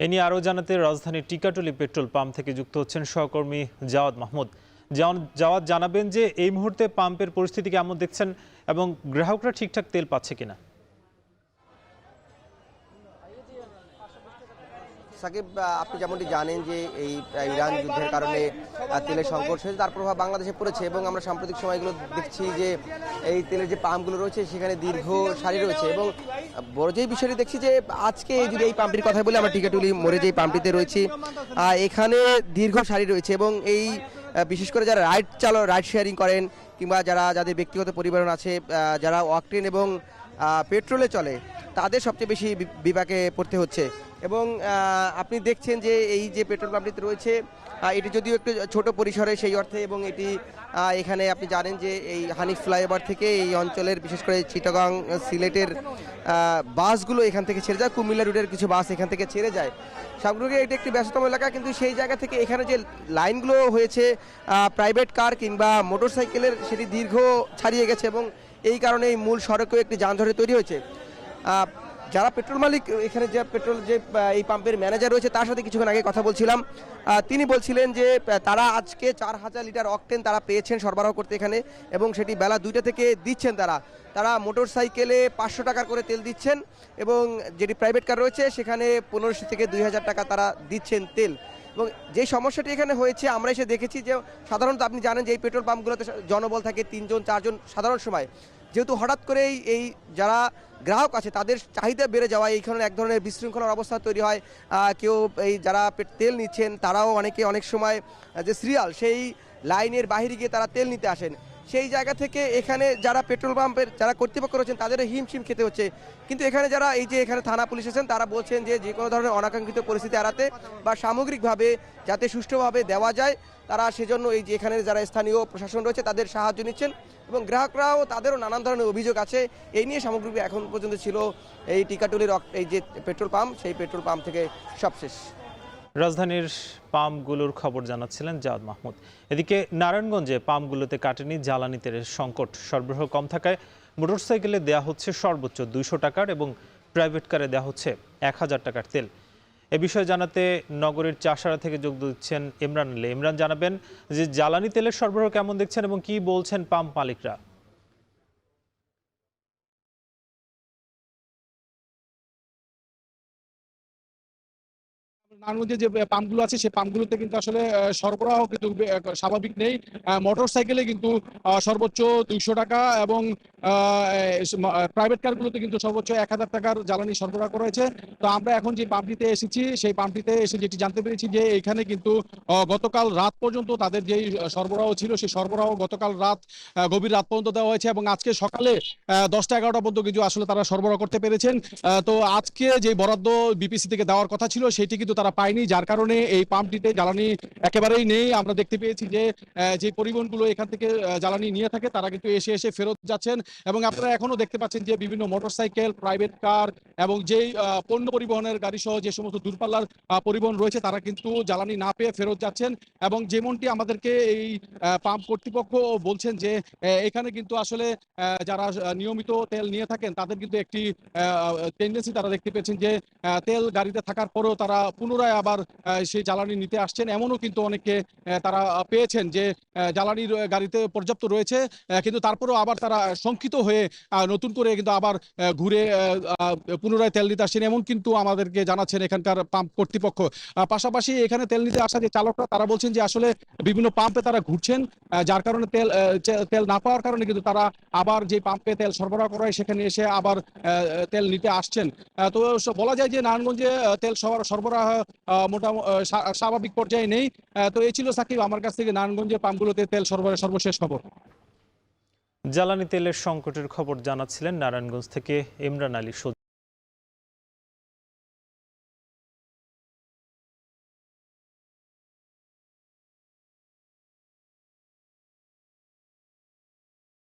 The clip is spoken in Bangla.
এ নিয়ে আরও জানাতে রাজধানীর টিকাটুলি পেট্রোল পাম্প থেকে যুক্ত হচ্ছেন সহকর্মী জাওয়াদ মাহমুদ। জাওয়াদ, জানাবেন যে এই মুহূর্তে পাম্পের পরিস্থিতি কেমন দেখছেন এবং গ্রাহকরা ঠিকঠাক তেল পাচ্ছে কিনা। সাকিব, আপনি যেমনটি জানেন যে এই ইরান যুদ্ধের কারণে তেলের সংকট হয়েছে, তার প্রভাব বাংলাদেশে পড়েছে এবং আমরা সাম্প্রতিক সময়গুলো দেখছি যে এই তেলের যে পাম্পগুলো রয়েছে সেখানে দীর্ঘ সারি রয়েছে এবং বড় যেই বিষয়টি দেখছি যে আজকে যদি এই পাম্পটির কথা বলি, আমরা টিকাটুলি মোড়ে যেই পাম্পটিতে রয়েছি এখানে দীর্ঘ সারি রয়েছে এবং এই বিশেষ করে যারা রাইড শেয়ারিং করেন কিংবা যাদের ব্যক্তিগত পরিবহন আছে, যারা অকটেন এবং পেট্রোলে চলে, তাদের সবচেয়ে বেশি বিপাকে পড়তে হচ্ছে। এবং আপনি দেখছেন যে এই যে পেট্রোল পাম্পটিতে রয়েছে এটি যদিও একটু ছোট পরিসরে সেই অর্থে, এবং এটি এখানে আপনি জানেন যে এই হানিফ ফ্লাইওভার থেকে এই অঞ্চলের বিশেষ করে চিটাগাং সিলেটের বাসগুলো এখান থেকে ছেড়ে যায়, কুমিল্লা রুটের কিছু বাস এখান থেকে ছেড়ে যায়। সামগ্রিক এটি একটি ব্যস্ততম এলাকা, কিন্তু সেই জায়গা থেকে এখানে যে লাইনগুলো হয়েছে প্রাইভেট কার কিংবা মোটরসাইকেলের, সেটি দীর্ঘ ছাড়িয়ে গেছে এবং এই কারণে এই মূল সড়কেও একটি যানজট তৈরি হয়েছে। যারা পেট্রোল মালিক, এখানে যে এই পাম্পের ম্যানেজার রয়েছে তার সাথে কিছুক্ষণ আগে কথা বলছিলাম, তিনি বলছিলেন যে তারা আজকে 4000 লিটার অকটেন তারা পেয়েছেন সরবরাহ করতে এখানে, এবং সেটি বেলা 2টা থেকে দিচ্ছেন। তারা মোটর সাইকেলে 500 টাকার করে তেল দিচ্ছেন এবং যেটি প্রাইভেট কার রয়েছে সেখানে 1500 থেকে 2000 টাকা তারা দিচ্ছেন তেল। এবং যে সমস্যাটি এখানে হয়েছে আমরা এসে দেখেছি যে সাধারণত আপনি জানেন যে এই পেট্রোল পাম্পগুলোতে জনবল থাকে 3জন 4জন সাধারণ সময়, যেহেতু হঠাৎ করেই এই যারা গ্রাহক আছে তাদের চাহিদা বেড়ে যাওয়ায় এইখানে এক ধরনের বিশৃঙ্খলার অবস্থা তৈরি হয়। কেউ এই যারা তেল নিচ্ছেন তারাও অনেক সময় যে সিরিয়াল সেই লাইনের বাইরে গিয়ে তারা তেল নিতে আসেন, সেই জায়গা থেকে এখানে যারা পেট্রোল পাম্পের যারা কর্তৃপক্ষ রয়েছেন তাদের হিমশিম খেতে হচ্ছে। কিন্তু এখানে যারা এই যে এখানে থানা পুলিশ আছেন তারা বলছেন যে কোনো ধরনের অনাকাঙ্ক্ষিত পরিস্থিতি এড়াতে বা সামগ্রিকভাবে যাতে সুষ্ঠুভাবে দেওয়া যায়, তারা সেজন্য এই যে এখানে যারা স্থানীয় প্রশাসন রয়েছে তাদের সাহায্য নিচ্ছেন এবং গ্রাহকরাও তাদেরও নানান ধরনের অভিযোগ আছে। এই নিয়ে সামগ্রিক এখন পর্যন্ত ছিল এই টিকাটুলির এই যে পেট্রোল পাম্প, সেই পেট্রোল পাম্প থেকে সবশেষ। রাজধানীর পাম্পগুলোর খবর জানাচ্ছিলেন জাওয়াদ মাহমুদ। এদিকে নারায়ণগঞ্জে পাম্পগুলোতে কাটেনি জ্বালানি তেলের সংকট। সরবরাহ কম থাকায় মোটরসাইকেলে দেয়া হচ্ছে সর্বোচ্চ 200 টাকার এবং প্রাইভেট কারে দেওয়া হচ্ছে 1000 টাকার তেল। এ বিষয়ে জানাতে নগরীর চাষারা থেকে যোগ দিচ্ছেন ইমরান আলী। ইমরান, জানাবেন যে জ্বালানি তেলের সরবরাহ কেমন দেখছেন এবং কি বলছেন পাম্প মালিকরা। নারায়ণগঞ্জে যে পাম্পগুলো আছে সেই পাম্পগুলোতে কিন্তু আসলে সরবরাহ কিন্তু স্বাভাবিক নেই। মোটরসাইকেলে কিন্তু সর্বোচ্চ 200 টাকা এবং প্রাইভেট কারগুলোতে কিন্তু সর্বোচ্চ 1000 টাকার জ্বালানি সরবরাহ করা হয়েছে। তো আমরা এখন যে পাম্পটিতে এসেছি সেই পাম্পটিতে এসে যেটি জানতে পেরেছি যে এখানে কিন্তু গতকাল রাত পর্যন্ত তাদের যেই সরবরাহ ছিল সেই সরবরাহ গতকাল গভীর রাত পর্যন্ত দেওয়া হয়েছে এবং আজকে সকালে 10টা 11টা পর্যন্ত কিন্তু আসলে তারা সরবরাহ করতে পেরেছেন। তো আজকে যে বরাদ্দ বিপিসি থেকে দেওয়ার কথা ছিল সেটি কিন্তু তারা পায়নি, যার কারণে এই পাম্পটিতে জ্বালানি একেবারেই নেই। আমরা দেখতে পেয়েছি যে পরিবহনগুলো এখান থেকে জ্বালানি নিয়ে থাকে তারা কিন্তু এসে ফেরত যাচ্ছেন এবং আপনারা এখনো দেখতে পাচ্ছেন যে বিভিন্ন মোটরসাইকেল, প্রাইভেট কার এবং যেই পণ্য পরিবহনের গাড়ি সহ যে সমস্ত দূরপাল্লার পরিবহন রয়েছে তারা কিন্তু জ্বালানি না পেয়ে ফেরত যাচ্ছেন। এবং যেমনটি আমাদেরকে এই পাম্প কর্তৃপক্ষ বলছেন যে এখানে কিন্তু আসলে যারা নিয়মিত তেল নিয়ে থাকেন তাদের কিন্তু একটি টেন্ডেন্সি তারা দেখতে পেয়েছেন যে তেল গাড়িতে থাকার পরেও তারা পুনরায় আবার সেই জ্বালানি নিতে আসছেন। এমনও কিন্তু অনেকে তারা পেয়েছেন যে জ্বালানির গাড়িতে পর্যাপ্ত রয়েছে, কিন্তু তারপরেও আবার তারা শঙ্কিত হয়ে নতুন করে কিন্তু আবার ঘুরে পুনরায় তেল নিতে আসছেন, এমন কিন্তু আমাদেরকে জানাচ্ছেন এখানকার পাম্প কর্তৃপক্ষ। পাশাপাশি এখানে তেল নিতে আসা যে চালকরা তারা বলছেন যে আসলে বিভিন্ন পাম্পে তারা ঘুরছেন, যার কারণে তেল না পাওয়ার কারণে কিন্তু তারা আবার যে পাম্পে তেল সরবরাহ করা হয় সেখানে এসে আবার তেল নিতে আসছেন। তো বলা যায় যে নারায়ণগঞ্জে তেল সরবরাহ মোটামুটি স্বাভাবিক পর্যায়ে নেই। তো এই ছিল সাকিব আমার কাছ থেকে নারায়ণগঞ্জের পাম্পগুলোতে তেল সরবরাহের সর্বশেষ খবর। জ্বালানি তেলের সংকটের খবর জানাচ্ছিলেন নারায়ণগঞ্জ থেকে ইমরান আলী।